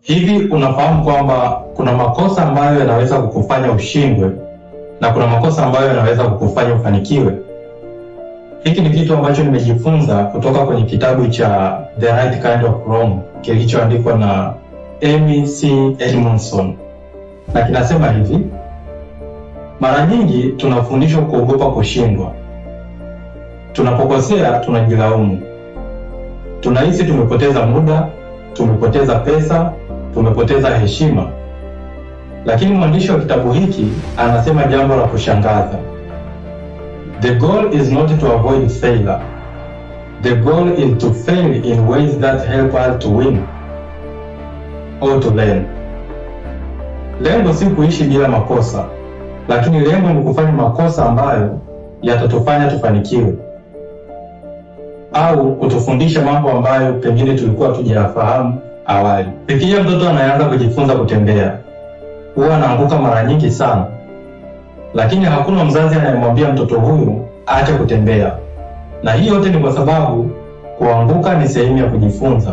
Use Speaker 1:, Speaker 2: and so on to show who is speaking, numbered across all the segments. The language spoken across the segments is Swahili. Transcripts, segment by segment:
Speaker 1: Hivi unafahamu kwamba kuna makosa ambayo yanaweza kukufanya ushindwe na kuna makosa ambayo yanaweza kukufanya ufanikiwe? Hiki ni kitu ambacho nimejifunza kutoka kwenye kitabu cha The Right Kind of Wrong kilichoandikwa na Amy C. Edmondson, na kinasema hivi: mara nyingi tunafundishwa kuogopa kushindwa. Tunapokosea tunajilaumu, tunahisi tumepoteza muda, tumepoteza pesa, tumepoteza heshima. Lakini mwandishi wa kitabu hiki anasema jambo la kushangaza. The goal is not to avoid failure. The goal is to fail in ways that help us to win or to learn. Lengo si kuishi bila makosa, lakini lengo ni kufanya makosa ambayo yatatufanya tufanikiwe au kutufundisha mambo ambayo pengine tulikuwa tujayafahamu awali. Fikiria mtoto anaanza kujifunza kutembea. Huwa anaanguka mara nyingi sana, lakini hakuna mzazi anayemwambia mtoto huyu aache kutembea. Na hii yote ni kwa sababu kuanguka ni sehemu ya kujifunza.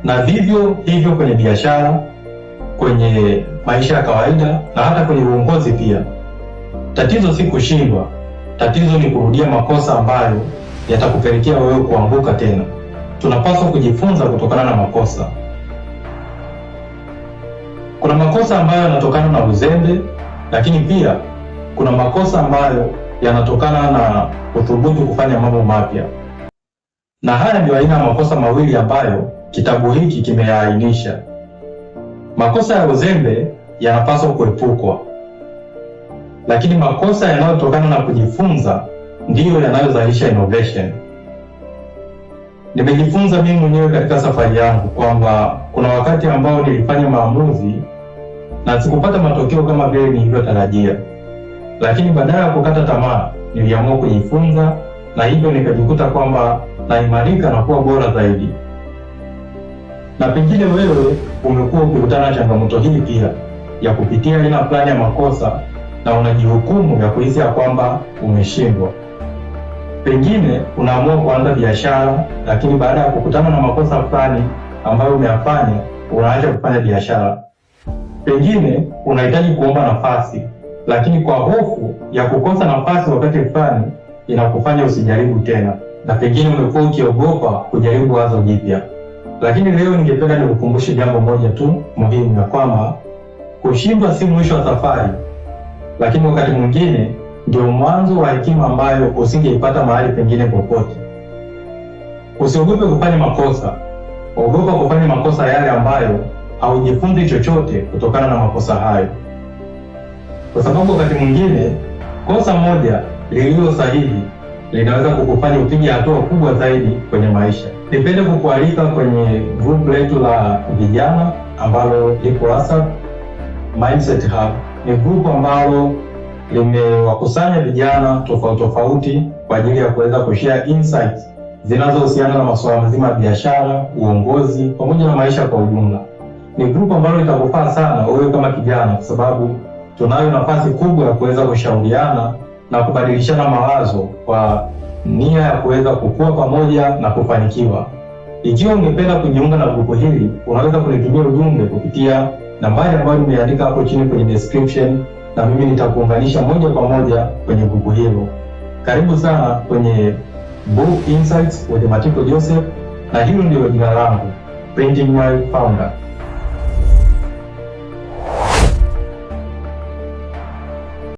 Speaker 1: Na vivyo hivyo kwenye biashara, kwenye maisha ya kawaida na hata kwenye uongozi pia. Tatizo si kushindwa, tatizo ni kurudia makosa ambayo yatakupelekea wewe kuanguka tena. Tunapaswa kujifunza kutokana na makosa. Kuna makosa ambayo yanatokana na uzembe, lakini pia kuna makosa ambayo yanatokana na uthubutu kufanya mambo mapya. Na haya ndio aina ya makosa mawili ambayo kitabu hiki kimeyaainisha. Makosa ya uzembe yanapaswa kuepukwa, lakini makosa yanayotokana na kujifunza ndiyo yanayozalisha innovation. Nimejifunza mimi mwenyewe katika safari yangu kwamba kuna wakati ambao nilifanya maamuzi na sikupata matokeo kama vile nilivyotarajia, lakini badala ya kukata tamaa niliamua kujifunza, na hivyo nikajikuta kwamba naimarika na kuwa bora zaidi. Na pengine wewe umekuwa ukikutana na changamoto hii pia ya kupitia aina fulani ya makosa na unajihukumu ya kuhisi ya kwamba umeshindwa. Pengine unaamua kuanza biashara, lakini baada ya kukutana na makosa fulani ambayo umeyafanya unaacha kufanya biashara. Pengine unahitaji kuomba nafasi, lakini kwa hofu ya kukosa nafasi wakati fulani inakufanya usijaribu tena. Na pengine umekuwa ukiogopa kujaribu wazo jipya. Lakini leo ningependa nikukumbushe jambo moja tu muhimu, ya kwamba kushindwa si mwisho wa safari, lakini wakati mwingine ndio mwanzo wa hekima ambayo usingeipata mahali pengine popote. Usiogope kufanya makosa. Ogopa kufanya makosa yale ambayo haujifunzi chochote kutokana na makosa hayo. Kwa sababu wakati mwingine kosa moja lililo sahihi linaweza kukufanya upige hatua kubwa zaidi kwenye maisha. Nipende kukualika kwenye group letu la vijana ambalo lipo WhatsApp, Mindset Hub. Ni group ambalo limewakusanya vijana tofauti kwa ajili ya kuweza kushare insights zinazohusiana na masuala mazima ya biashara, uongozi pamoja na maisha kwa ujumla. Ni group ambalo litakufaa sana wewe kama kijana, kwa sababu tunayo nafasi kubwa ya kuweza kushauriana na kubadilishana mawazo kwa nia ya kuweza kukua pamoja na kufanikiwa. Ikiwa ungependa kujiunga na grupu hili, unaweza kunitumia ujumbe kupitia nambari ambayo nimeandika hapo chini kwenye description, na mimi nitakuunganisha moja kwa moja kwenye grupu hilo. Karibu sana kwenye Book Insights with Matiko Joseph, na hilo ndilo jina langu, Printing World Founder.